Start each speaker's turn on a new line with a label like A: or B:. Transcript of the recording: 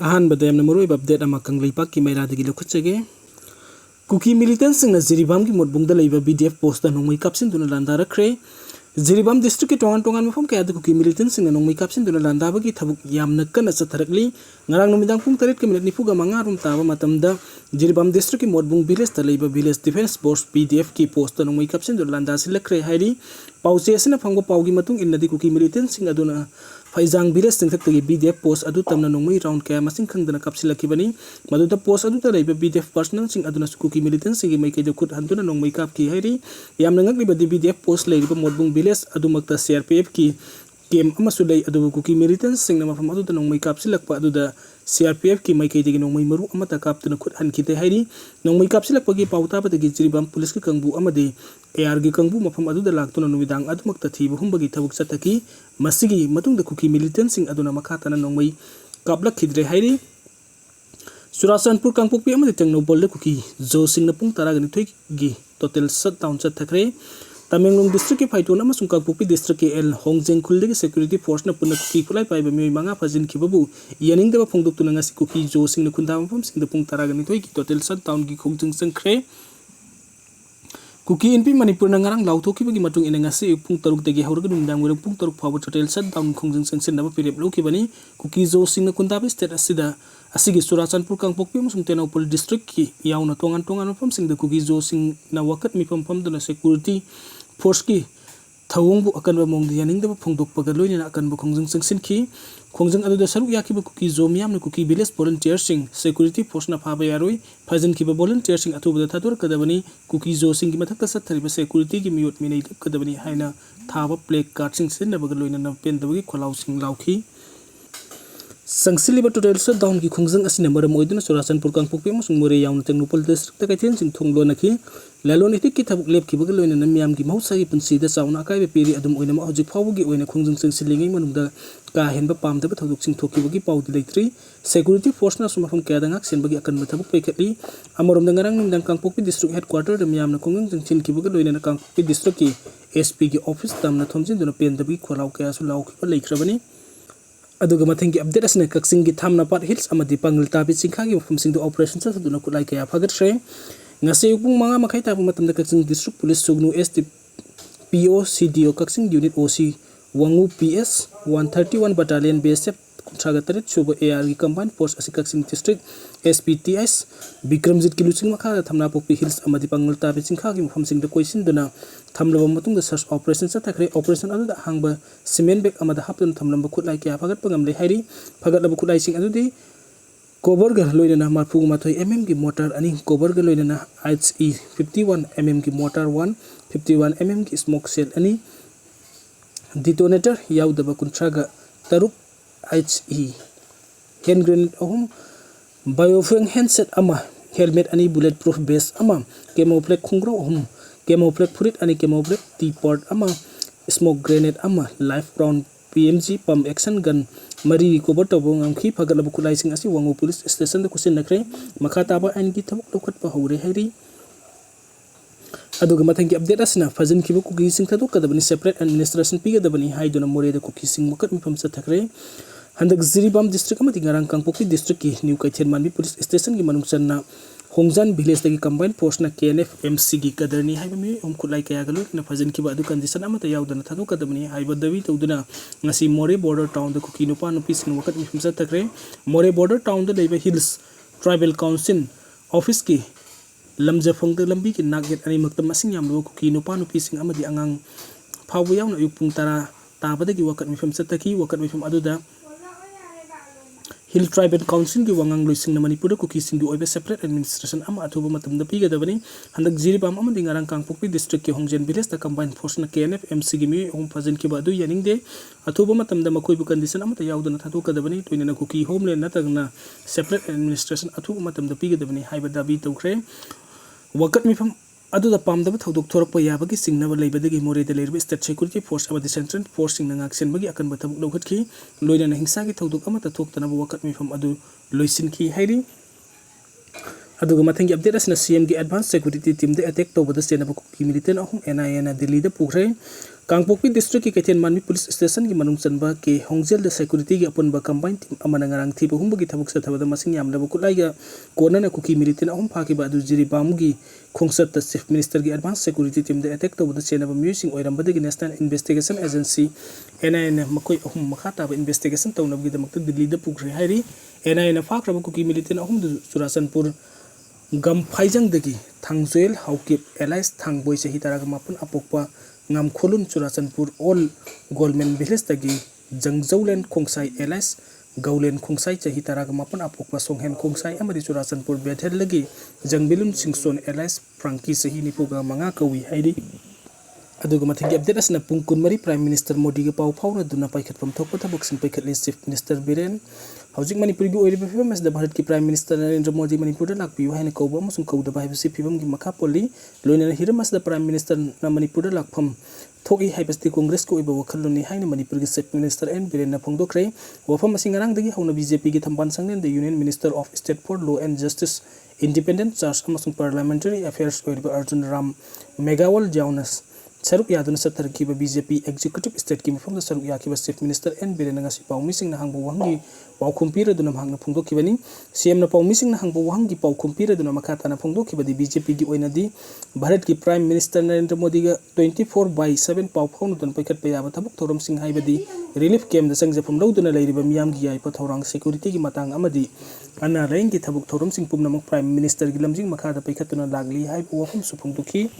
A: अहानबद यामना मरुइब update अमा कंगलैपाक की मैरादगी लखुचगे cookie militant सिंगना Jiribam की मोटबुंगदा लैबा बीडीएफ पोस्ट दा नोंमै कापसिन दुना लांदा रखरे जिरिबाम डिस्ट्रिक्ट की टोंगान टोंगान मफम कयादा कुकी मिलिटेंट सिंगना नोंमै कापसिन दुना लांदाबगी थबुक यामना कन्ना चथरकली ngarang numitang pung 3:45 rum taba matamda Jiribam district की मोटबुंग विलेज दा लैबा विलेज डिफेंस फोर्स पीडीएफ की पोस्ट दा नोंमै कापसिन दुना लांदा सिलखरे हाइरी पाउचे असना फंगबो पाउगी मतुंग इन्नदी कुकी मिलिटेंट सिंग अदुना फाइजांग विलेज सिंथक्तगी बीडीएफ पोस्ट अदु तमना नोंमै राउंड कया मसिंग खंगदना कापसिलखिबनी मदुदा पोस्ट अदु दा लैबा बीडीएफ पर्सनल सिंग अदुना कुकी मिलिटेंट सिंग मैके दु खुद हंदुना नोंमै कापकी हाइरी यामना ngakliba बीडीएफ पोस्ट लैबा मोटबुंग विलेज अदुमक्ता सीआरपीएफ की केम अमसु लै अदु कुकी मिलिटेंट सिंग मफम अदु नोंमै कापसिलखपा अदुदा सीआरपीएफ की मैके दगी नोंमै मरु अमता कापतुना खुद हनखिते हाइरी नोंमै कापसिलखपगी पाउताबदगी जिरिबाम पुलिस की कंबु अमदि एआर की कंबु मफम अदुदा लाक्तुना नुमिदांग अदुमक्ता थीब हुंबगी थबुक चतकी मसिगी मतुंगदा कुकी मिलिटेंट सिंग अदुना मखातना नोंमै कापलखिद्रे हाइरी सुराचनपुर कांगपोकपी अमदि टेंगनोबोल कुकी जो सिंगना पुंग 12 गी टोटल शटडाउन चथखरे तमेंगलोंग डिस्ट्रिक्ट की फाइटोन अमसुंग कांगपोकपी डिस्ट्रिक्ट के एल होंगजेंग खुलदगी सिक्योरिटी फोर्स ना पुन्ना कुकी खुलाई पाइबा मियोय मंगा फजिनखिबाबु यानिंगदबा फोंदोक्तुना ngasi कुकी जो सिंगना खुंदा मफम सिंगदा पुंग 12 की टोटल शटडाउन की खोंगजों संख्रे कुकी एनपी मणिपुर नंगारंग लाउथोखिबगी मतुंग इना ngasi पुंग 3 दगी हौरगा दुमदांग वेरं पुंग 3 फावो टोटल शटडाउन खोंगजों संसिनबा पिरेप लौखिबनी कुकी जो सिंगना खुंदाबा स्टेट असिदा असigi सुराचनपुर कांगपोकपी अमसुंग तेनौपल डिस्ट्रिक्ट की यावना तोंगान तोंगान मफम सिंगदा कुकी जो सिंगना वकत मिफम फमदुना सिक्योरिटी फोर्स की थवंगबु अकनबा मोंग यानिंगदबा फोंदोकपगा लोइना अकनबा खोंजों संसिनखी खोंजों अदुदा सरुक याखिबा कुकी जो मियामना कुकी विलेज वॉलंटियर सिंग सिक्योरिटी फोर्स ना फाबा यारोय फाजिनखिबा वॉलंटियर सिंग अथुबदा थादोरकदबनी कुकी जो सिंग की मथक्ता सत्थरिबा सिक्योरिटी की मियोट मिनै कदबनी हाइना थाबा प्लेक कार्ड सिंग सिनबगा लोइना पेनदबगी खोलाव सिंग लाउखी संगसिलिबा टोटल शटडाउन की खोंजों असिना मरम ओइदुना सुराचनपुर कांगपोकपी अमसुंग मोरे यावना टेंगनोपल डिस्ट्रिक्ट कैथेन सिंग थोंगलोनखी लालोन इतिक की थबुक लेपखिबगा लोइना मियाम की महौसागी पुंसीदा चावना अकाइबा पीरी अदुम ओइना हौजिक फावबगी ओइना खोंजों संसिलिङै मनुंगदा का हेनबा पामदबा थौदुक सिंग थोखिबगी पाउदि लैत्रि सिक्योरिटी फोर्स ना सुमफम कयादा ngak सेनबगी अकनबा थबुक पैखटली अमरोमदा ngarang nimdang Kangpokpi district headquarter द मियामना खोंजों संसिनखिबगा लोइना कांगपोकपी डिस्ट्रिक्ट की एसपी की ऑफिस तमना थोमजिनदुना पेनदबगी खोलाव कयासु लाउखिबा लैख्रबनी अदुगा मथंगी अपडेट असने कक्सिंग की थामना पाट हिल्स अमदि पांगल ताबि चिंखागी मफमसिंग दो ऑपरेशन सदुना खुलाई कया फगतश्रे ngasi upung manga makai tabu matamda Kakching district police Sugnu ST PO CDO Kakching unit OC Wangoo PS 131 battalion BSF कुंठागतरित सुब एआर की कंबाइन फोर्स असि कक्सिंग डिस्ट्रिक्ट एसपीटीएस विक्रमजित की लुचिंग मखा थमना पोकपी हिल्स अमदि पांगल ताबि चिंखागी मफमसिंग द कोइसिनदुना थमलबा मतुंग सर्च ऑपरेशन चथखरे ऑपरेशन अदुदा हांगबा सीमेंट बैग अमदा हापन थमलंबा खुलाई कया फगत पंगमले हाइरी फगतलबा खुलाई सिंग अदुदि कोबरगा लोइना मारफुग माथोय एमएम की मोटर अनि कोबरगा लोइना HE 51 mm की मोटर 1 51 mm की स्मोक सेल अनि डिटोनेटर याउदबा कुंथ्रागा तरुक HE हैंड ग्रेनेड अहम बायोफेंग हैंडसेट अमा हेलमेट अनि बुलेट प्रूफ बेस अमा केमोफ्लेग खुंग्रो अहम केमोफ्लेग फुरिट अनि केमोफ्लेग टी-पॉट अमा स्मोक ग्रेनेड अमा लाइफ राउंड PMG पम एक्शन गन मरी कोबर तबो ngamkhi फगलब खुलाइसिंग असि वांगो पुलिस स्टेशन द कुसिन नखरे मखा ताबा आइन की थबक लौखटपा हौरे हैरी अदुगा मथंगी अपडेट असना फजिनखिबा कुकिसिंग थादोक्कदबनि सेपरेट एडमिनिस्ट्रेशन पिगदबनि हाइदुना मोरेदा कुकिसिंग मकत मिफम चथखरे हंदक जिरिबाम डिस्ट्रिक्ट अमति ngarang कांगपोकपी डिस्ट्रिक्ट की new Keithelmanbi police station की मनुंग चन्ना होंगजान विलेज तगी कंबाइन फोर्स ना KNF MC की कदरनी हाइबमी ओम खुलाई कया गलो न फजिनखिबा अदु कंडीशन अमत याउदना थादोक्कदबनि हाइबा दबी तौदुना ngasi मोरे बॉर्डर टाउन द कुकी नुपा नुपी सिंग वकत मिफम चथखरे मोरे बॉर्डर टाउन द लेबा हिल्स ट्राइबल काउंसिल ऑफिस की लमजफोंग द लंबी की नागेट अनि मक्तम मसिंग यामलो कुकी नुपा नुपी सिंग अमदि अंगांग फाव याउना युपुंग तारा ताबदगी वकत मिफम चथकी वकत मिफम अदुदा हिल ट्राइबल काउंसिल की वांगांग लोइसिंग मणिपुर कुकिसिंग ओइबे सेपरेट एडमिनिस्ट्रेशन अमा अथुबा मतमदा पिगदबनी हंदक जिरिबाम अमदि ngarang कांगपोकपी डिस्ट्रिक्ट के होंगजेन विलेज द कंबाइन फोर्स ना KNF MC की मी ओम फजिनखिबा अदु यानिंगदे अथुबा मतमदा मखोइबु कंडीशन अमता याउदना थादोक्कदबनी तोइना कुकी होमलैंड नतगना सेपरेट एडमिनिस्ट्रेशन अथुबा मतमदा पिगदबनी हाइबा दाबी तौखरे वकत मिफम अदुदा पामदब थौदोक थोरकपा याबगी सिंगनबा लैबदगी मोरेदा लैरबा state security force अमदि central force सिंगना ngaksenbagi अकनबा थबुक लौखटखि लोइना हिंसागी थौदोक अमता थोक्तनबा वकत मिफम अदु लोइसिनखि हाइरि अदुगा मथंगी अपडेट असना CM की एडवांस सिक्योरिटी टीम दे अटैक तौबदा सेनबा कुकी मिलिटेंट अहम NIA ना दिल्ली दा पुखरे Kangpokpi district ki Kaitian Manmi police station ki manung chanba ke Hongjel de security ki apunba combined team amana ngarang thiba humba ki thabuk sa thabada masing yamlaba kutlai ga kona na kuki militin ahum phaki ba adu jiri bamugi khongsat ta chief minister ki advance security team de attack tawda chenaba musing oiram bade ki national investigation agency NIN makoi ahum makhata ba investigation tawnab gi damak Delhi da pukri hairi NIN fakra ba kuki militin ahum du Churachandpur gam phaijang dagi thangjoel haukip allies thangboi chahi taraga mapun apokpa ngam kholun Churachandpur all Goldman village tagi jangjaulen khongsai allies gaulen khongsai chahi taraga mapun apokpa songhen khongsai amadi Churachandpur bethel lagi jangbilun singson allies franki chahi nipuga manga kawi hairi aduga mathigi update asna pungkun mari prime minister modi ga pau phawna duna paikhatpam thokpa thabuk sing paikhatli chief minister biren Haujik Manipur gi oiriba phibam as the Bharat ki Prime Minister Narendra Modi Manipur da lakpiu haina kauba amasung kauda bai bisi phibam gi makha poli loina hiram as the Prime Minister na Manipur da lakpham thoki haibasti Congress ko iba wakhaloni haina Manipur gi Chief Minister N Biren na phongdokre wafam asing arang dagi hauna BJP gi thamban sangnen the Union Minister of State for Law and Justice Independent Charge amasung Parliamentary Affairs oiriba Arjun Ram Megawal Jaunas Saruk Yaduna Satarkiba BJP Executive State ki mifam da Saruk Yakiba Chief Minister N Biren ngasi pau mising na hangbu wangi pau kumpira duna mahang na phongdokibani CM na pau mising na hangbu wangi pau kumpira duna makata na phongdokibadi BJP gi oina di Bharat ki Prime Minister Narendra Modi ga 24/7 pau phawna dun paikhat payaba thabuk thorom sing haibadi relief camp da sangjafam lawduna leiriba miyam gi yai pathorang security gi matang amadi ana rain gi thabuk thorom sing pumnamak Prime Minister gi lamjing makha da paikhatuna lagli haibu wafam su phongdoki